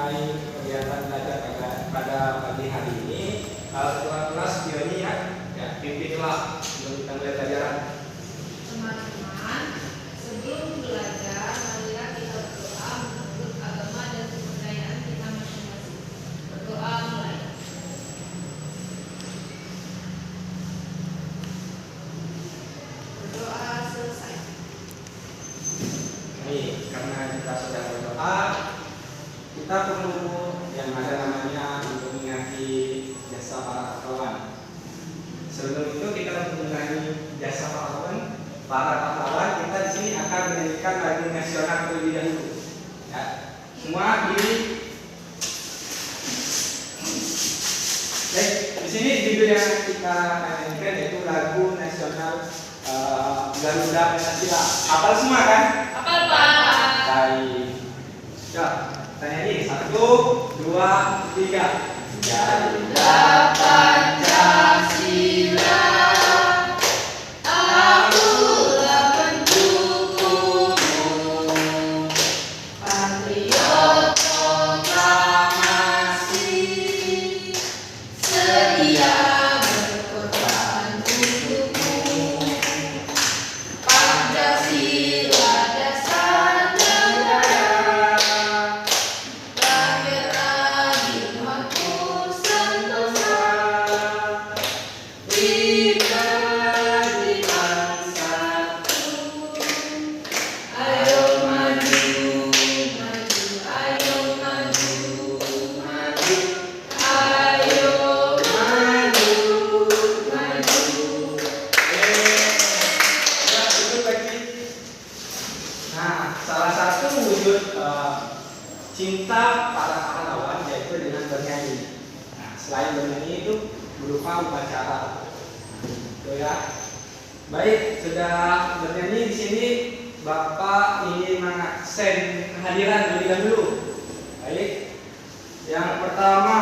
mengenai kegiatan belajar pada pagi hari ini. Ketua kelas Pioni ya pimpinlah untuk kita mulai pelajaran. Teman-teman, sebelum belajar, marilah kita berdoa menurut agama dan kepercayaan kita masing-masing. Berdoa mulai. Berdoa selesai. Baik, karena kita sudah berdoa, kita perlu yang ada namanya untuk mengingati jasa para pahlawan. Sebelum itu kita mengenai jasa para pahlawan, kita di sini akan menyanyikan lagu nasional terlebih dahulu. Ya, semua diri. Baik, di sini judul yang kita nyanyikan yaitu lagu nasional Garuda Pancasila. Hafal semua kan? Hafal, Pak. Baik. Ya, tanya ini 1, 2, 3. Garuda Pancasila, akulah pendukungmu, patriot proklamasi, sedia berkorban untukmu. Pancasila dasar negara, bangkit adil makmur sentosa, berikan satu. Ayo maju, maju, ayo maju, maju, ayo maju, maju. Ya, itu bagi. Nah, salah satu wujud cinta para pahlawan yaitu dengan bernyanyi. Nah, selain bernyanyi itu berupa upacara. Itu ya. Baik, sudah bernyanyi di sini, Bapak ingin mengaksen kehadiran terlebih dahulu. Baik. Yang pertama,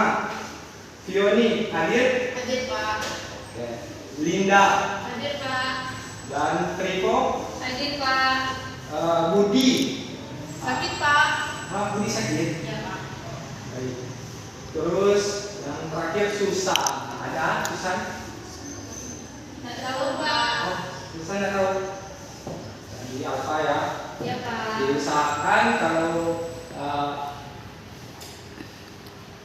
Fioni hadir. Hadir, Pak. Oke. Linda Hadir, Pak. dan Tripo. Hadir, Pak. Budi. Sakit, Pak. Budi sakit. Ya, Pak. Baik. Terus yang terakhir Susan. Ada Susan? Nggak tahu, Pak. Oh, Susan nggak tahu. Jadi apa ya? Ya, Pak. Diusahakan kalau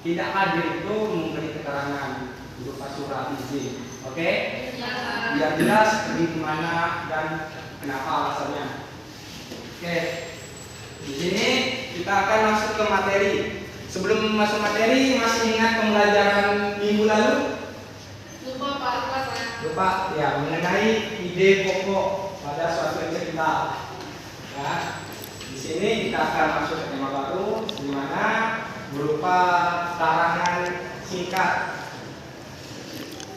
tidak hadir itu memberi keterangan berupa surat izin. Oke? Ya, Pak. Biar jelas pergi kemana dan kenapa alasannya. Oke. Di sini kita akan masuk ke materi. Sebelum masuk materi, masih ingat pembelajaran minggu lalu? Lupa, Pak. Lupa, Pak. Lupa ya, mengenai ide pokok pada suatu cerita. Ya, di sini kita akan masuk ke tema baru, di mana berupa karangan singkat.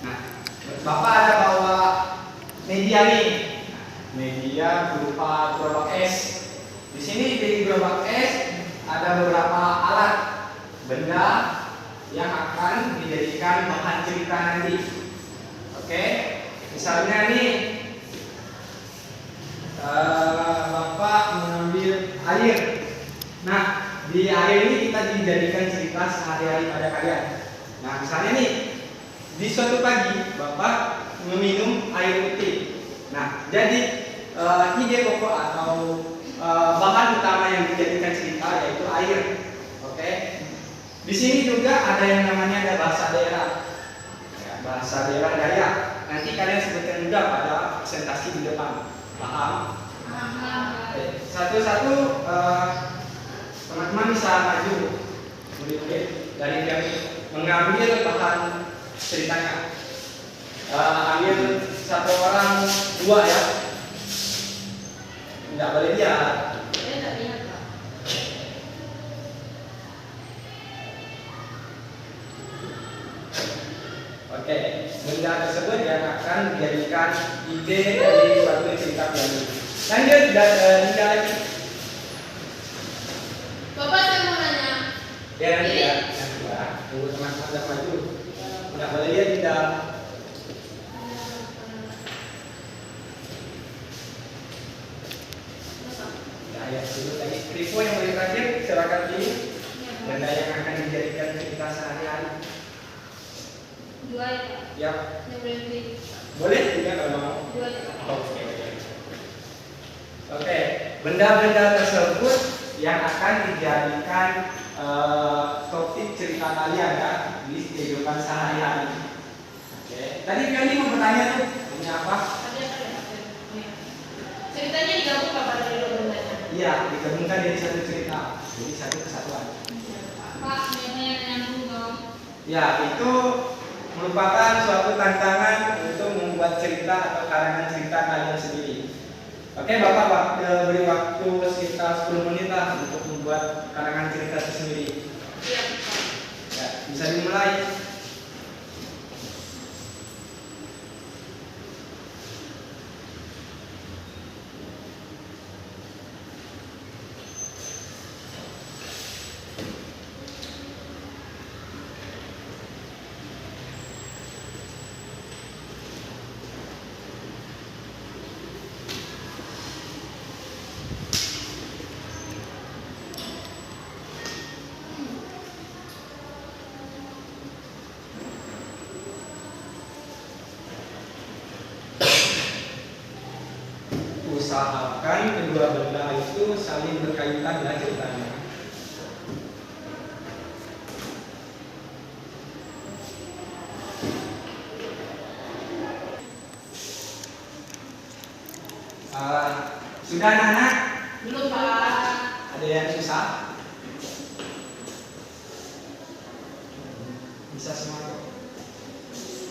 Nah, Bapak ada bawa media nih. Media berupa gerobak es. Di sini di gerobak es ada beberapa alat benda yang akan dijadikan bahan cerita nanti. Oke, misalnya nih Bapak mengambil air. Nah, di air ini kita dijadikan cerita sehari-hari pada kalian. Nah, misalnya nih di suatu pagi Bapak meminum air putih. Nah, jadi ide pokok atau bahan utama yang dijadikan cerita yaitu air. Oke. Di sini juga ada yang namanya ada bahasa daerah. Ya, bahasa daerah Dayak. Nanti kalian sebutkan juga pada presentasi di depan. Paham? Oke. Satu-satu teman-teman bisa maju. Murid-murid dari yang mengambil bahan ceritanya. Ambil satu orang 2 ya. Tidak boleh lihat. Saya nggak lihat, Pak. Oke, benda tersebut yang akan dijadikan ide dari suatu cerita piano. Lanjut, Linda lagi. Bapak, saya mau nanya. Ya nanti ya, yang kedua, tunggu teman-teman maju. Tidak boleh lihat Linda. Ya, dulu tadi Rivo yang paling terakhir, silakan pilih. Benda yang akan dijadikan cerita sehari-hari. Dua ya Pak. Ya, Yang boleh pilih. boleh juga kalau mau. Dua ya Pak. Oke. Oke, benda-benda tersebut yang akan dijadikan topik cerita kalian ya di kehidupan sehari-hari. Oke. Tadi kalian mau bertanya tuh, ini apa? Ada apa ya? Oh, ya. Ceritanya digabung apa dari dua bendanya? Iya, digabungkan jadi satu cerita, jadi satu kesatuan. Pak, yang nyambung dong. Ya, itu merupakan suatu tantangan untuk membuat cerita atau karangan cerita kalian sendiri. Oke, Bapak beri waktu sekitar 10 menit lah untuk membuat karangan cerita itu sendiri. Iya Pak. Ya, bisa dimulai. Usahakan kedua benda itu saling berkaitan ya ceritanya. Sudah anak-anak? Belum Pak. Ada yang susah? Bisa semua kok.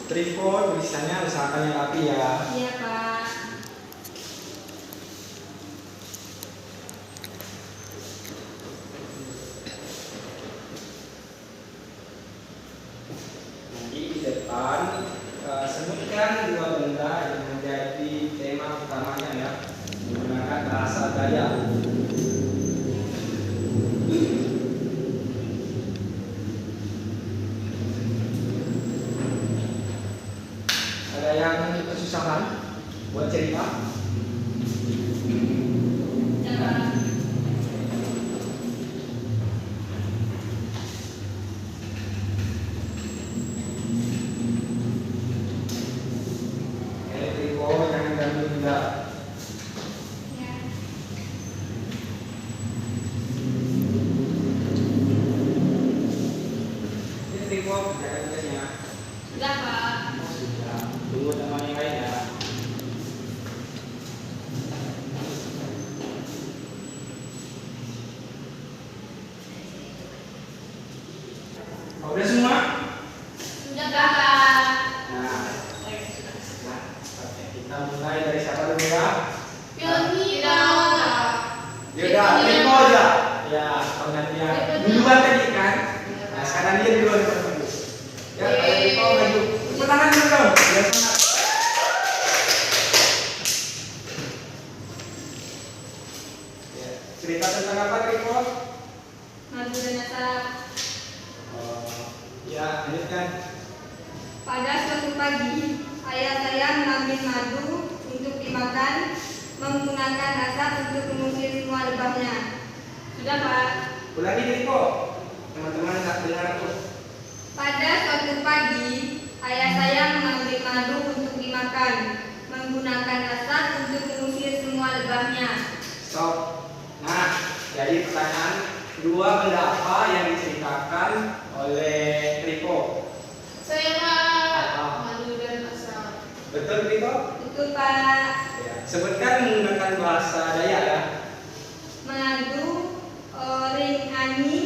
Tripod tulisannya usahakan yang rapi ya. Iya Pak. Nanti di depan sebutkan dua benda yang menjadi tema utamanya ya, menggunakan bahasa Dayak. Ada yang kesusahan buat cerita? Jangan. Tripod jangan ganggu juga. Ya. Ini tripod jangan tugasnya. Sudah Pak. Sudah. Tunggu teman yang lain ya. Udah semua? Sudah Pak. Nah, Oke, sudah. nah, oke. Kita mulai dari siapa dulu ya? Pionira. Yaudah, Riko aja. Ya, penggantian. Duluan tadi kan? Nah, sekarang dia duluan dulu. Ya, kayak Riko maju. Tepuk tangan dulu dong. Biar semangat. Ya, cerita tentang apa Riko? Madu dan asap. Ya, lanjutkan. Pada suatu pagi, ayah saya mengambil madu untuk dimakan, menggunakan asap untuk mengusir semua lebahnya. Sudah Pak. Ulangi Riko. Teman-teman tak dengar aku. Pada suatu pagi, ayah saya mengambil madu untuk dimakan, menggunakan asap untuk mengusir semua lebahnya. Stop. Nah, jadi pertanyaan, dua benda apa yang diceritakan oleh Riko? Saya Pak. Madu dan asap. Betul Riko? Betul Pak. Ya. Sebutkan menggunakan bahasa Dayak ya. Madu, ring ani,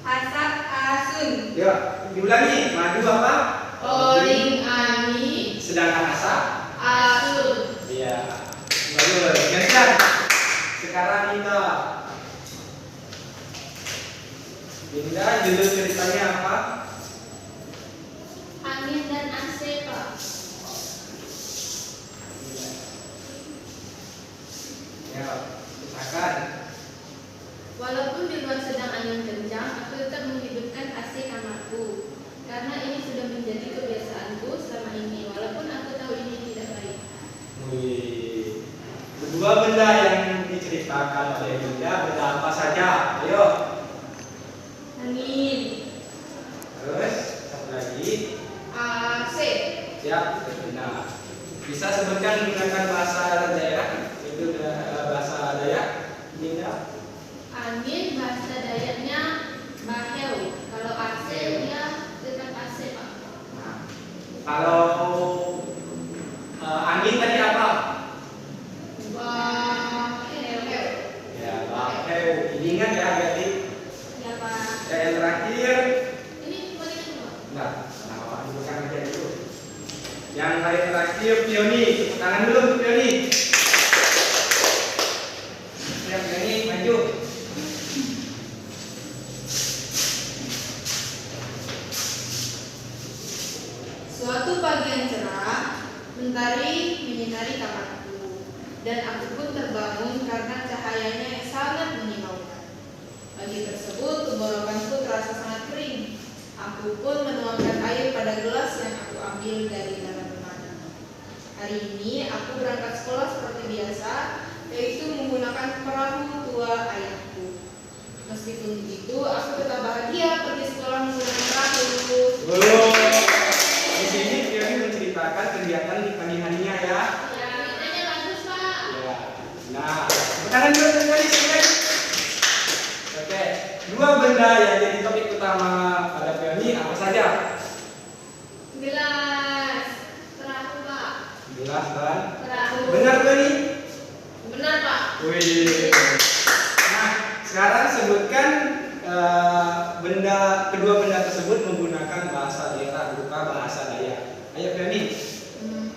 asap asun. Ya, diulangi. Madu apa? Oring ani Sedangkan asap? asun. Iya. Bagus. Gantian. Sekarang Dinda. Dinda, judul ceritanya apa? Angin dan AC Pak. Ya, silakan. Walaupun di luar sedang angin kencang, aku tetap menghidupkan AC kamarku. Karena ini sudah menjadi kebiasaanku selama ini, walaupun aku tahu ini tidak baik. Wih. Kedua benda yang diceritakan oleh Dinda, benda apa saja? Ayo. Angin Siap? Nah, bisa sebutkan menggunakan bahasa daerah, itu bahasa Dayak. Dinda. Angin bahasa Dayaknya baheu. Kalau AC dia tetap AC Pak. Nah, kalau angin tadi apa? Baheu. Ya, baheu. Ingat ya, berarti. Ya Pak. Dan yang terakhir, Ini boleh semua. enggak, kenapa Pak bukan aja dulu. Yang paling terakhir Pioni, tepuk tangan dulu untuk Pioni. Siap Pioni, maju. Suatu pagi yang cerah, mentari menyinari kamarku, dan aku pun terbangun karena cahayanya yang sangat menyilaukan. Pagi tersebut, tenggorokanku terasa sangat kering. Aku pun menuangkan air pada gelas yang aku ambil dari dalam rumah. Hari ini aku berangkat sekolah seperti biasa, yaitu menggunakan perahu tua ayahku. Meskipun begitu, aku tetap bahagia pergi sekolah menggunakan perahu. Di sini Pioni menceritakan kegiatan di pagi harinya ya. Ya, beritanya bagus Pak. Ya. Nah, tepuk tangan dulu untuk Pioni sekalian. Oke, dua benda yang jadi topik utama pada Pioni apa saja? Gelas, perahu Pak. Gelas dan Perahu. benar Pioni? Benar Pak. Wih. Nah, sekarang sebutkan kedua benda tersebut menggunakan bahasa daerah berupa bahasa Dayak. Ayo Pioni.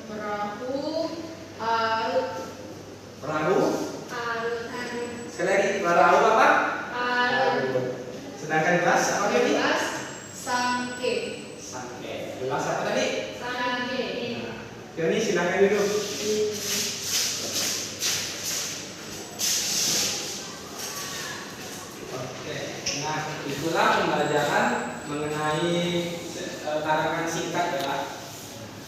Perahu, arut, Perahu. arut, Sekali lagi, perahu apa? arut. Sedangkan gelas apa Pioni? Gelas, sangke. Sangke. Gelas apa tadi? Sangke. Pioni silakan duduk. Oke. Nah, itulah pembelajaran mengenai karangan singkat ya.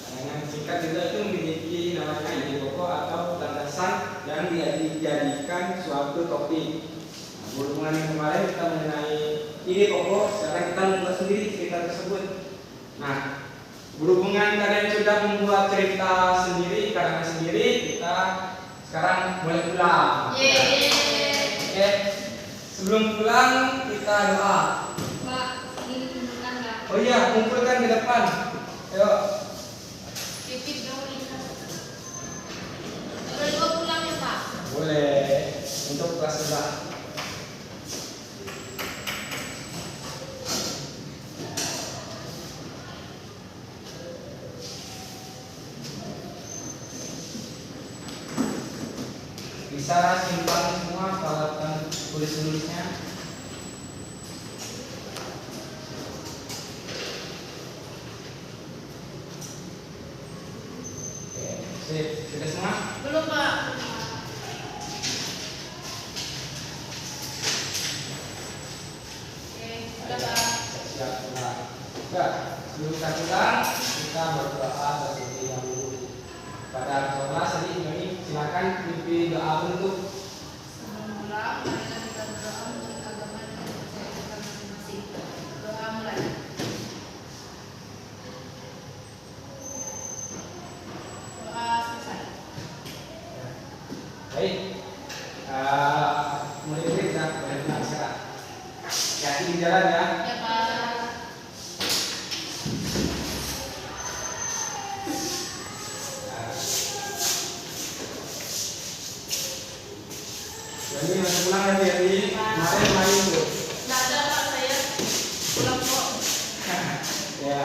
Karangan singkat juga itu memiliki namanya ide pokok atau landasan yang dijadikan suatu topik. Nah, berhubungan yang kemarin kita mengenai ide pokok, sekarang kita membuat sendiri cerita tersebut. Nah, berhubungan kalian sudah membuat cerita sendiri, karangan sendiri, kita sekarang mulai pulang. Oke. Sebelum pulang kita doa. Pak, ini tunjukkan nggak? Oh iya, kumpulkan ke depan. Ayo. Pipit dong ini. Boleh dibawa pulang ya Pak? Boleh. Untuk kelas sebelah. Bisa simpan semua peralatan tulis-tulisnya. Oke, sip. Sudah semua? Belum Pak. Oke, sudah Pak. Siap pulang. Enggak, sebelum kita pulang kita berdoa terlebih dahulu. Pada kelas tadi ini silakan pimpin doa untuk Sebelum pulang, marilah kita berdoa menurut agama dan kepercayaan kita masing-masing. Doa mulai. Doa selesai. baik. Murid-murid sudah boleh pulang sekarang. Hati di jalan ya. Ya Pak. Jadi masih pulang ya Dewi. Kemarin main tuh. Nggak ada Pak, saya pulang kok. Ya.